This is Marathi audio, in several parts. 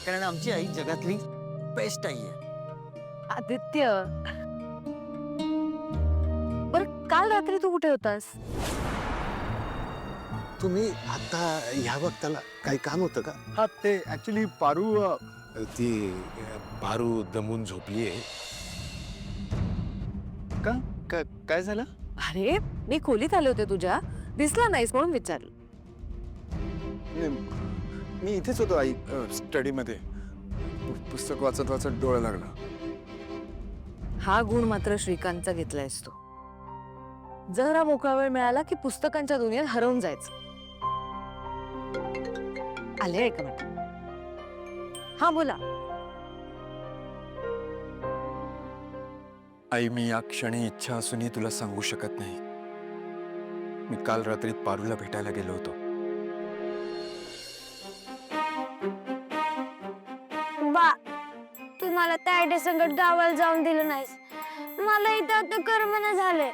कारण आमची आई जगातली बेस्ट आई आहे. आदित्य, बर काल रात्री तू कुठे होतास? तुम्ही आता ह्या वक्ताला काही काम होतं का? हा ते ऍक्च्युली पारू ती पारू दमून झोपलीये. काय झालं? अरे मी खोलीत आले होते तुझ्या, दिसला नाहीस म्हणून विचारलं. मी इथेच होतो आई, स्टडी मध्ये पुस्तक वाचत वाचत डोळा लागला. हा गुण मात्र श्रीकांतचा घेतलायस तू. जरा मोकळा वेळ मिळाला की पुस्तकांच्या दुनियेत हरवून जायचं. आले एक मिनिट. हा बोला. आई, मी या क्षणी इच्छा असूनही तुला सांगू शकत नाही. मी काल रात्री पारूला भेटायला गेलो होतो. बा, तू मला त्या संकट गावाला जाऊन दिलं नाहीस. मला इथं आता करमना झालंय.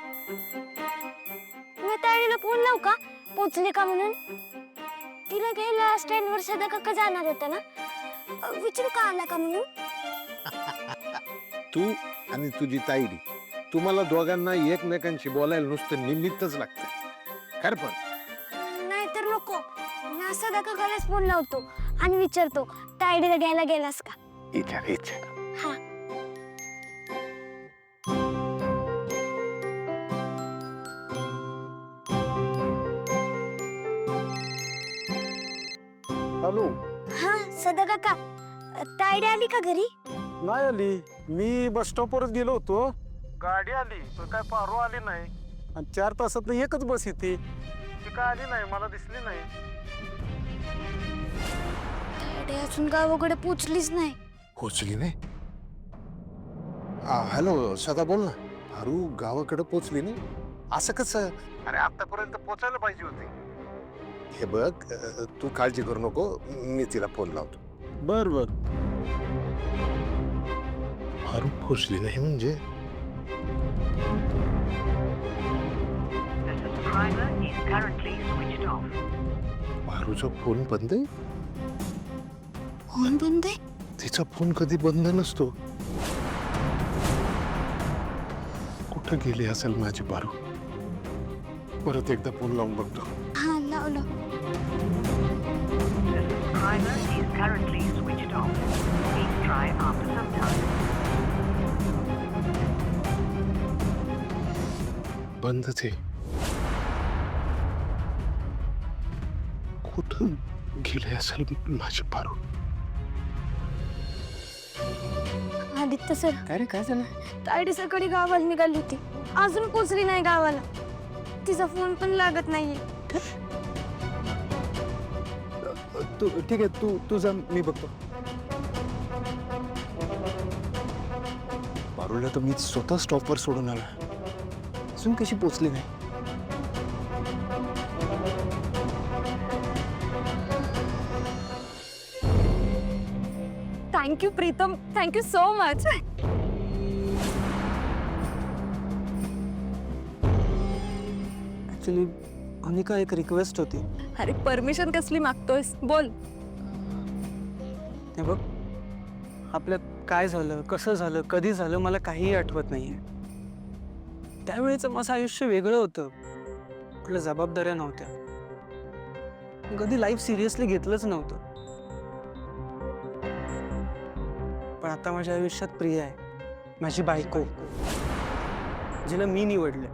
मी ताईला फोन लावू का? पोचली का म्हणून? तिला गेला स्टँडवर सदा काका जाणार होता ना, विचारू का आला का म्हणून? तू आणि तुझी ताईडी तुम्हाला दोघांना एकमेकांशी बोलायला नुसतं निमित्तच लागतं. खरं पण नाहीतर नको. मी सदा काकालाच फोन लावतो आणि विचारतो ताईडीला घ्यायला गेलास का? इच्छा हा. हॅलो. हा सदा काका, ताईडी आली का घरी? नाही आली. मी बस स्टॉपवरच गेलो होतो. गाडी आली पण काय पारू आली नाही. आणि 4 तासात एकच बस येते. ती काय आली नाही, मला दिसली नाही. ताईडी अजून गावाकडे पोचलीच नाही. पोचली नाही. हॅलो सदा, बोल ना. पारू गावाकडे पोचली नाही असं कसं? अरे आतापर्यंत पोचायला पाहिजे होती. हे बघ, तू काळजी करू नको, मी तिला फोन लावतो. बर बर. पारू पोचली नाही म्हणजे? The subscriber is currently switched off. पारूचा फोन बंद आहे. फोन बंद आहे? तिचा फोन कधी बंद नसतो. कुठं गेली असेल माझी पारू? परत एकदा फोन लावून बघतो. हा लावलं. The subscriber is currently switched off. Please try after some time. बंदच आहे. कुठं गेले असेल माझी पारू? आदित्य सर, काय रे, काय झालं? ताईडी सकाळी गावाला निघाली होती, अजून पोचली नाही गावाला. तिचा फोन पण लागत नाहीये. तू ठीक आहे, तू जा, मी बघतो. पारूला तर मी स्वतः स्टॉपवर सोडून आला. अजून कशी पोचली नाही? Thank you Pritam, thank you so much. Actually Anika, एक रिक्वेस्ट होती. अरे परमिशन कसली मागतोयस, बोल. हे बघ, आपल्यात काय झालं, कसं झालं, कधी झालं, मला काहीही आठवत नाहीये. त्यावेळेचं माझं आयुष्य वेगळं होतं. कुठल्या जबाबदाऱ्या नव्हत्या. कधी लाईफ सिरियसली घेतलंच नव्हतं. पण आता माझ्या आयुष्यात प्रिया आहे, माझी बायको, जिला मी निवडलं.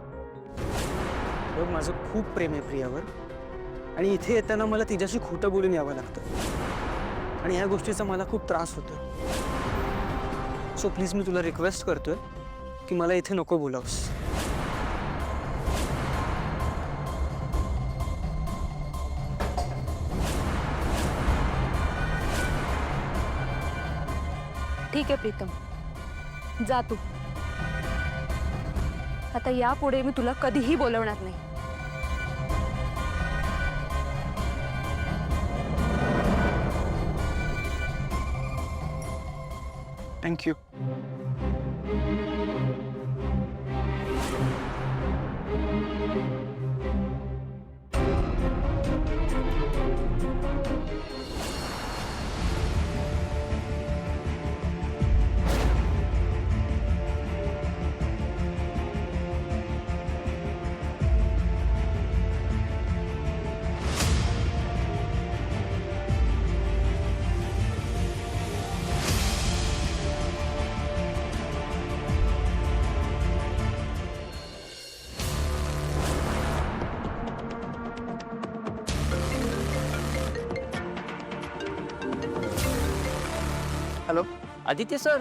बघ, माझं खूप प्रेम आहे प्रियावर. आणि इथे येताना मला तिच्याशी खोटं बोलून यावं लागतं. आणि ह्या गोष्टीचा मला खूप त्रास होतो. सो प्लीज, मी तुला रिक्वेस्ट करतोय की मला इथे नको बोलावस. ठीक आहे प्रीतम, जा तू. आता यापुढे मी तुला कधीही बोलवणार नाही. थँक्यू. हॅलो आदित्य सर,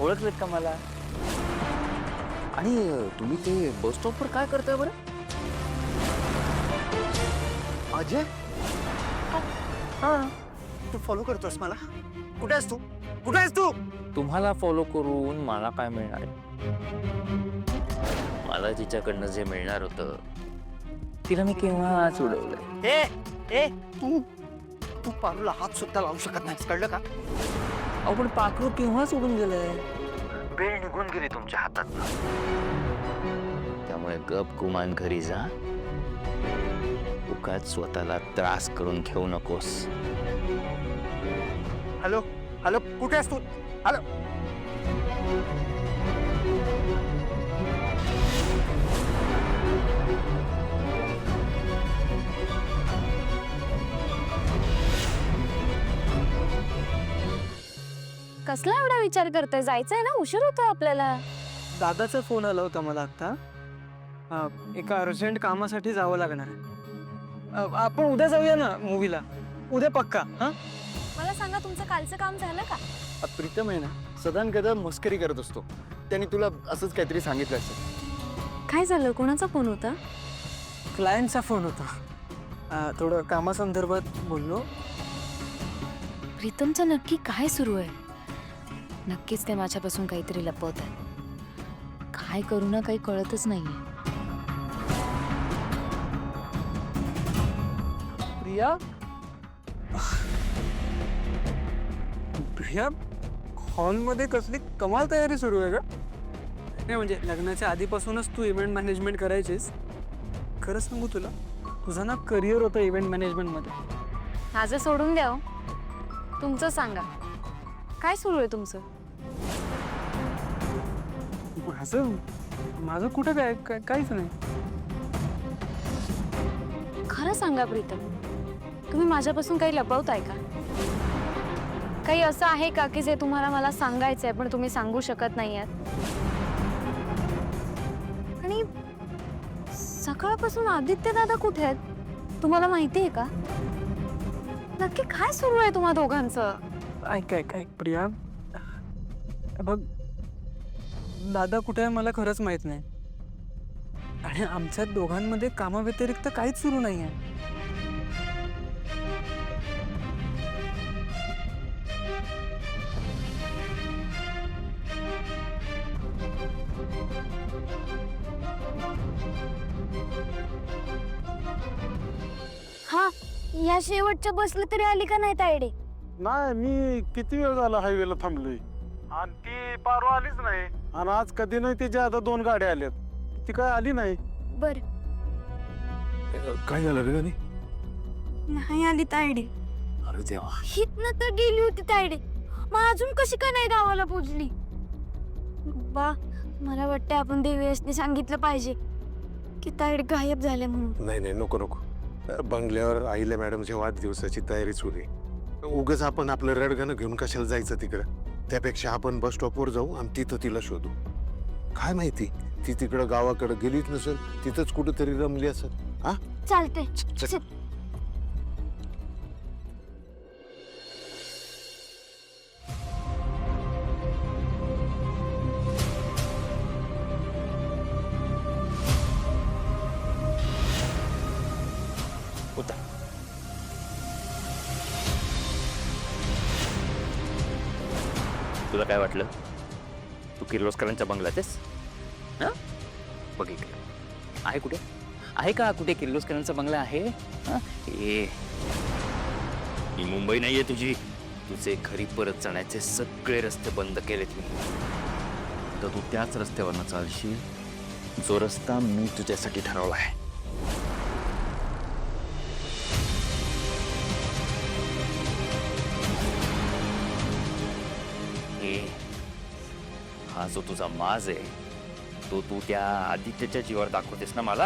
ओळखलेत का मला? आणि तुम्ही ते बस स्टॉपवर काय करताय बरं? अजय, हा तू फॉलो करतोस मला? कुठे आहेस तू? कुठे आहेस तू? तुम्हाला फॉलो करून मला काय मिळणार आहे? मला तिच्याकडनं जे मिळणार होतं तिला मी केव्हाच उडवलंय. ए ए तू तू पारूला हात सुद्धा लावू शकत नाहीस, कळलं का? अहो पण पाखरू केव्हाच उडून गेलंय. वेळ निघून गेली तुमच्या हातात. त्यामुळे गप गुमान घरी जा. उगाच स्वतःला त्रास करून घेऊ नकोस. हॅलो हॅलो कुठे आहेस तू? हॅलो. कसला एवढा विचार करतोय? जायचंय ना, उशीर होतो आपल्याला. दादाचा फोन आला होता मला आता. एका अर्जंट कामासाठी जावं लागणार आहे. आपण उद्या जाऊया ना मूवीला. उद्या पक्का. हा मला सांगा, तुमचं कालचं काम झालं का? प्रीतम आहे ना, सदान कदा मस्करी करत असतो. त्यांनी तुला असंच काहीतरी सांगितलं असेल. काय झालं? कोणाचा फोन होता? क्लायंटचा फोन होता. थोडं कामासंदर्भात बोललो. प्रीतमचं नक्की काय सुरू आहे? नक्कीच ते माझ्यापासून काहीतरी लपवत आहे. काय करू ना, काही कळतच नाहीये. प्रिया प्रिया हॉलमध्ये कसली कमाल तयारी सुरू आहे का? नाही म्हणजे लग्नाच्या आधीपासूनच तू इव्हेंट मॅनेजमेंट करायचीस. खरं सांगू तुला, तुझं ना करिअर होतं इव्हेंट मॅनेजमेंटमध्ये. माझं सोडून द्या. तुमचं सांगा, काय सुरू आहे तुमचं? माझं कुठं काहीच नाही. खरं सांगा प्रीतम, तुम्ही माझ्यापासून काही लपवताय का? काही असं आहे का की जे तुम्हाला मला सांगायचंय पण तुम्ही सांगू शकत नाही आहात? आणि सकाळपासून आदित्य दादा कुठे आहेत? तुम्हाला माहिती आहे का? नक्की काय सुरू आहे तुम्हा दोघांचं? ऐक प्रिया, बघ दादा कुठे आहे मला खरंच माहित नाही. आणि आमच्या दोघांमध्ये कामाव्यतिरिक्त काहीच सुरू नाही आहे. हा, या शेवटच्या बसला तरी आली का नाही तायडे? नाही, मी किती वेळ झाला हायवेला थांबलोय आणि ती पारू आलीच नाही. आणि आज कधी नाही तिच्या आता 2 गाड्या आल्यात, ती काय आली नाही. बर, काय झालं रे गणी? नाही आली तायडे. अरे देवा. हितनं तर गेली होती तायडे, मग अजून कशी काय नाही गावाला पोहोचली? बा, मला वाटतं आपण देवीसने सांगितलं पाहिजे की तायडे गायब झाले म्हणून. नाही नको. बंगल्यावर आईला मॅडमच्या वाढदिवसाची तयारी सुरू आहे. उगाच आपण आपलं रडगाणं घेऊन कशाला जायचं तिकडं? त्यापेक्षा आपण बस स्टॉपवर जाऊ आणि तिथं तिला शोधू. काय माहिती, ती तिकडं गावाकडे गेलीच नसेल, तिथंच कुठेतरी रमली असेल. हा चालते. होता तुला काय वाटलं? तू किर्लोस्करांच्या बंगल्यात आहेस? हा, बघ इकडे आहे. कुठे आहे का? कुठे किर्लोस्करांचा बंगला आहे? ही मुंबई नाहीये तुझी. तुझे घरी परत जाण्याचे सगळे रस्ते बंद केलेत मी. तर तू त्याच रस्त्यावरनं चालशील जो रस्ता मी तुझ्यासाठी ठरवला आहे. हा जो तुझा माज आहे तो तू त्या आदित्यच्या जीवावर दाखवतेस ना मला.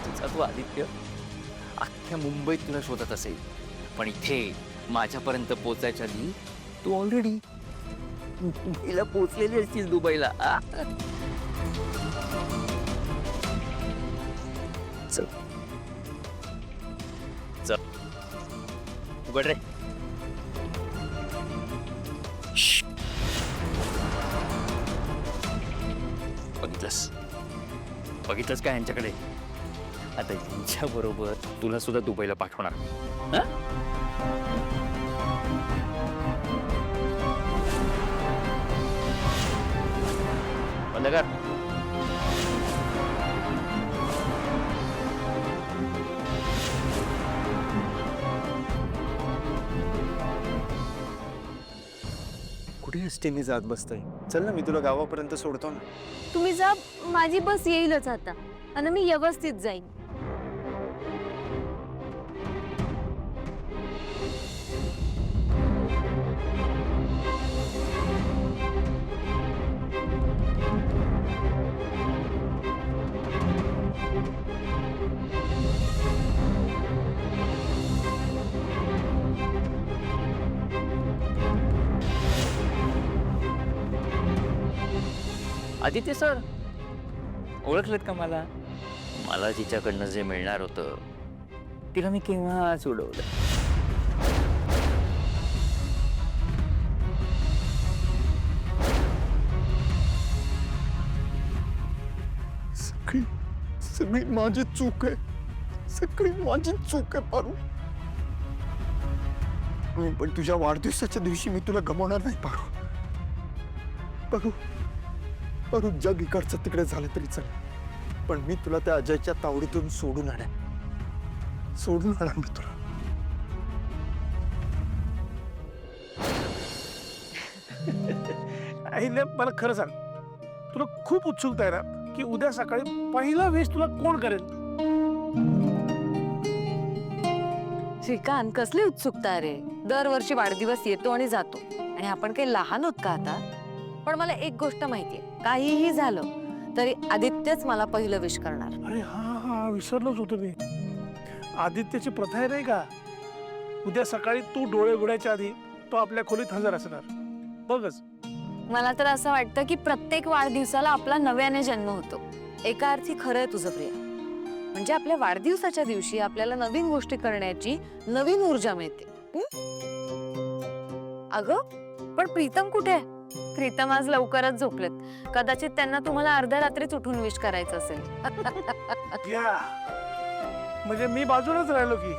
तुझा तू आदित्य अख्ख्या मुंबईत तुला शोधत असेल, पण इथे माझ्यापर्यंत पोचायच्या आधी तू ऑलरेडी मुंबईला पोचलेली असतील, दुबईला. चल चल उघड रे. श्श्श. बघितलंस का यांच्याकडे? आता यांच्या बरोबर तुला सुद्धा दुबईला पाठवणार. हं? बंद कर. कुठे एसटीने जात बसतोय? चल ना, मी तुला गावापर्यंत सोडतो ना. तुम्ही जा, माझी बस येईलच आता आणि मी व्यवस्थित जाईन. आदित्य सर, ओळखलत का मला? मला तिच्याकडनं जे मिळणार होतं तिला मी केव्हाच उडवलं. सगळी माझी चूक आहे. सगळी माझी चूक आहे पारू. पण तुझ्या वाढदिवसाच्या दिवशी मी तुला गमावणार नाही पारू. पारू, पारू, जग इकडचं तिकडे झालं तरी चल, पण मी तुला त्या अजयच्या तावडीतून सोडून आणणार मी तुला. आईले मला खरं सांग, तुला खूप उत्सुकता आहे ना की उद्या सकाळी पहिला वेश तुला कोण करेल? श्रीकांत, कसली उत्सुकता रे. दरवर्षी वाढदिवस येतो आणि जातो आणि आपण काही लहान होत का आता? पण मला एक गोष्ट माहितीये, काहीही झालं तरी आदित्यच मला पहिलं विश करणार. अरे हा विसरलोच होतो मी. आदित्यची प्रथा आहे नाही का, उद्या सकाळी तू डोळे उघडायच्या आधी तो आपल्या खोलीत हजर असणार. बघच. मला तर असं वाटतं की प्रत्येक वाढदिवसाला आपला नव्याने जन्म होतो. एका अर्थी खरं आहे तुझं प्रिया. म्हणजे आपल्या वाढदिवसाच्या दिवशी आपल्याला नवीन गोष्टी करण्याची नवीन ऊर्जा मिळते. अगं, पण प्रीतम कुठे आहे? प्रीतम आज लवकरच झोपलेत. कदाचित त्यांना तुम्हाला अर्ध्या रात्रीच उठून विश करायचं असेल. या म्हणजे मी बाजूलाच राहिलो की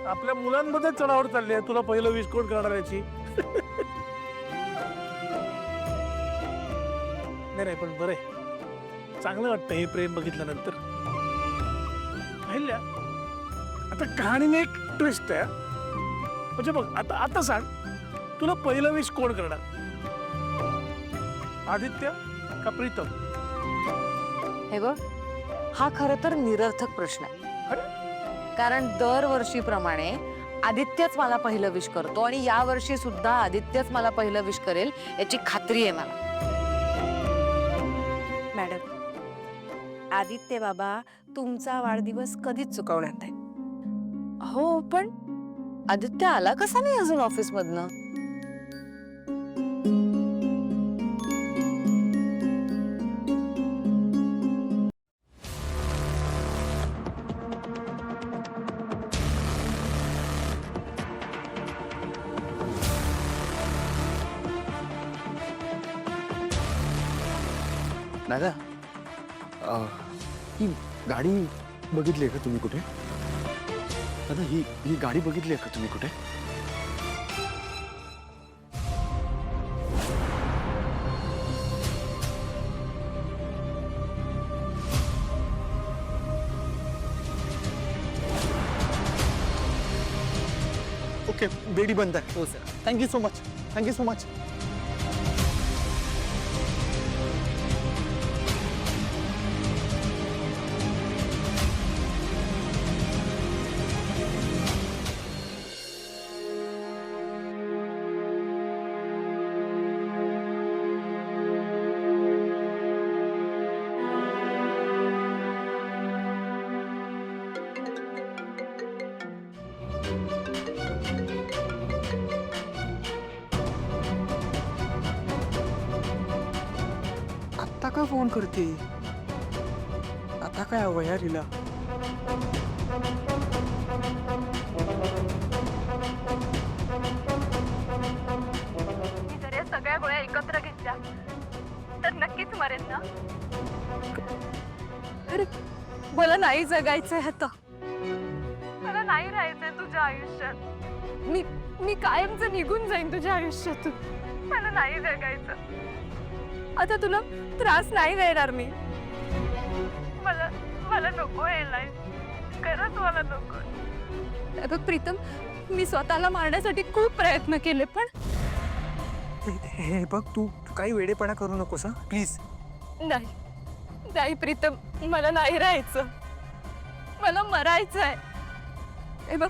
आपल्या मुलांमध्ये चढावड चालली आहे. तुला पहिलं विश कोण करणार याची? नाही पण बरं आहे, चांगलं वाटतं हे प्रेम बघितल्यानंतर. पाहिल्या आता कहाणीने एक ट्विस्ट आहे. म्हणजे बघ, आता सांग, तुला पहिलं विश कोण करणार? आदित्य का प्रीतम? हे बघ, हा खरं तर निरर्थक प्रश्न आहे. कारण दरवर्षीप्रमाणे आदित्यच मला पहिलं विश करतो आणि या वर्षी सुद्धा आदित्यच मला पहिलं विश करेल याची खात्री आहे मला. मॅडम, आदित्य बाबा तुमचा वाढदिवस कधीच चुकवणार नाही. हो, पण आदित्य आला कसा नाही अजून ऑफिस मधनं? दादा, ही गाडी बघितली आहे का तुम्ही कुठे? दादा, ही गाडी बघितली आहे का तुम्ही कुठे? ओके, बेडी बंद आहे. हो sir, thank you so much. Thank you so much. आता का फोन करते? आता काय हवं यार हिला? नाही जगायचंय आता. मला नाही राहायचंय तुझ्या आयुष्यात. मी कायमचं निघून जाईन तुझ्या आयुष्यातून. मला नाही जगायचं. आता तुला त्रास नाही देणार मी. मला नको हे लाईफ. खरंच मला नको. बघ प्रीतम, मी स्वतःला मारण्यासाठी खूप प्रयत्न केले, पण हे बघ, तू काही वेडेपणा करू नकोस, हा प्लीज. नाही प्रीतम, मला नाही राहायचं. मला मरायचं आहे. हे बघ,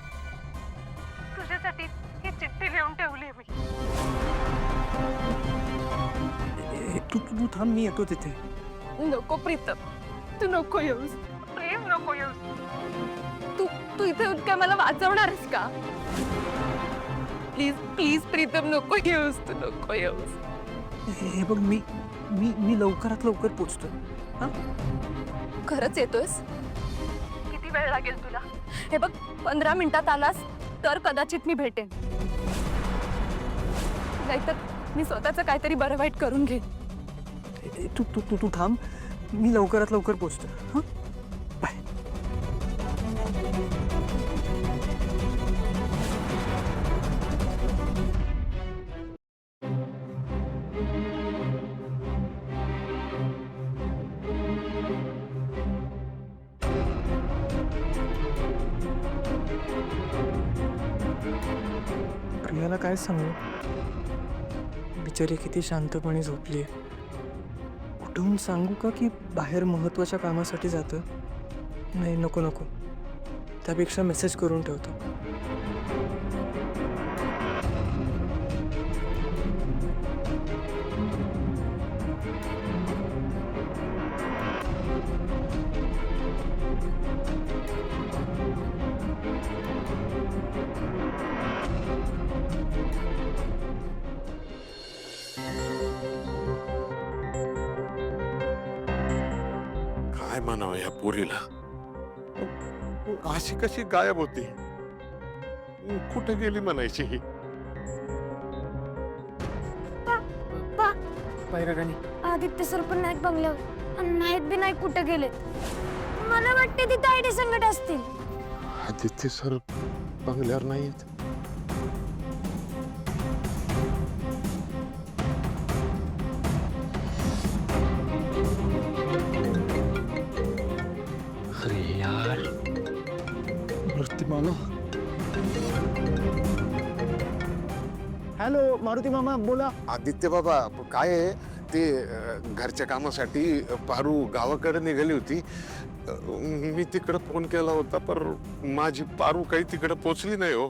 तुझ्यासाठी ही चिठ्ठी लिहून ठेवली मी. तू थांब, मी येतो तिथे. नको प्रीतम, तू नको येऊस. प्रेम नको येऊस. तू इथे येऊन काय मला वाचवणारस का? प्लीज प्लीज प्रीतम, नको येऊस. तू नको येऊस. हे बघ, मी लवकरात लवकर पोचतो. खरंच येतोयस? किती वेळ लागेल तुला? हे बघ, 15 मिनिटात आलास तर कदाचित मी भेटेन. नाहीतर मी स्वतःचं काहीतरी बरं वाईट करून घेईन. तू थांब, मी लवकरात लवकर पोचतो. हा, बाय. प्रियाला काय सांगू? बिचारी किती शांतपणे झोपली आहे. उठवून सांगू का की बाहेर महत्त्वाच्या कामासाठी जातं? नाही, नको. त्यापेक्षा मेसेज करून ठेवतो. काय म्हणावं या पोरीला? अशी कशी गायब होती? कुठे गेली म्हणायची ही? आदित्य सर पण नाहीत बंगल्यावर. आणि नाहीत बी नाही कुठे गेलेत. मला वाटते तिथे आयडी संकट असतील. आदित्य सर बंगल्यावर नाहीत. अरे यार, मारुती मामा. हॅलो मारुती मामा, बोला. आदित्य बाबा, काय आहे ते घरच्या कामासाठी पारू गावाकडे निघाली होती. मी तिकडे फोन केला होता, पर माझी पारू काही तिकडे पोचली नाही. हो,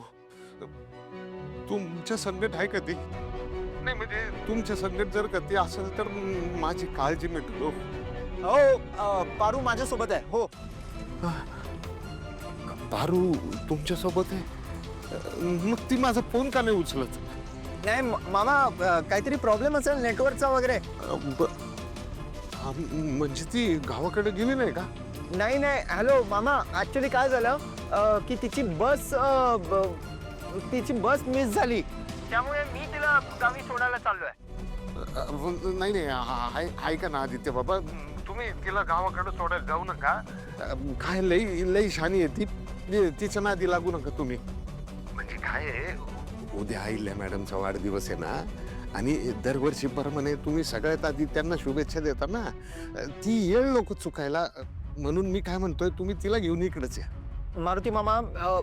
तुमच्या संकट आहे का ती? नाही म्हणजे तुमच्या संकट जर का ती असेल तर माझी काळजी मिटलो. हो, पारू माझ्यासोबत आहे. हो, पारू तुमच्या सोबत आहे? मग ती माझा फोन का नाही उचलत? नाही मामा, काहीतरी प्रॉब्लेम असेल नेटवर्कचा वगैरे. म्हणजे ती गावाकडे गेली नाही का? नाही. हॅलो मामा, ऍक्च्युली काय झालं की तिची बस मिस झाली. त्यामुळे मी तिला गावी सोडायला चाललोय. नाही, ऐका ना आदित्य बाबा, तुम्ही तिला गावाकडे सोडायला जाऊ नका. काय लई शानी आहे ती. तिच्या नादी लागू नका तुम्ही. म्हणजे काय आहे, उद्या अहिल्या मॅडमचा वाढदिवस आहे ना, आणि दरवर्षीप्रमाणे तुम्ही सगळ्यात आधी त्यांना शुभेच्छा देता ना. ती येळ नको चुकायला. म्हणून मी काय म्हणतोय, तुम्ही तिला घेऊन इकडेच या. मारुती मामा,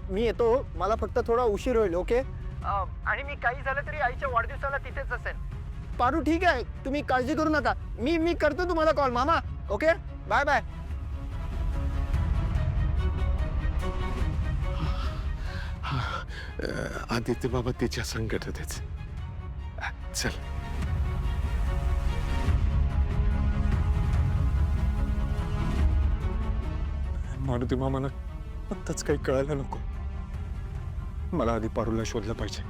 मी येतो. मला फक्त थोडा उशीर होईल. ओके? आणि मी काही झालं तरी आईच्या वाढदिवसाला तिथेच असेल. पारू ठीक आहे, तुम्ही काळजी करू नका. मी करतो तुम्हाला कॉल मामा. Okay, bye bye. आदित्य बाबा तिच्या संकटातच. चल. मारुती मामाला आत्ताच काही कळायला नको. मला आधी पारूला शोधलं पाहिजे.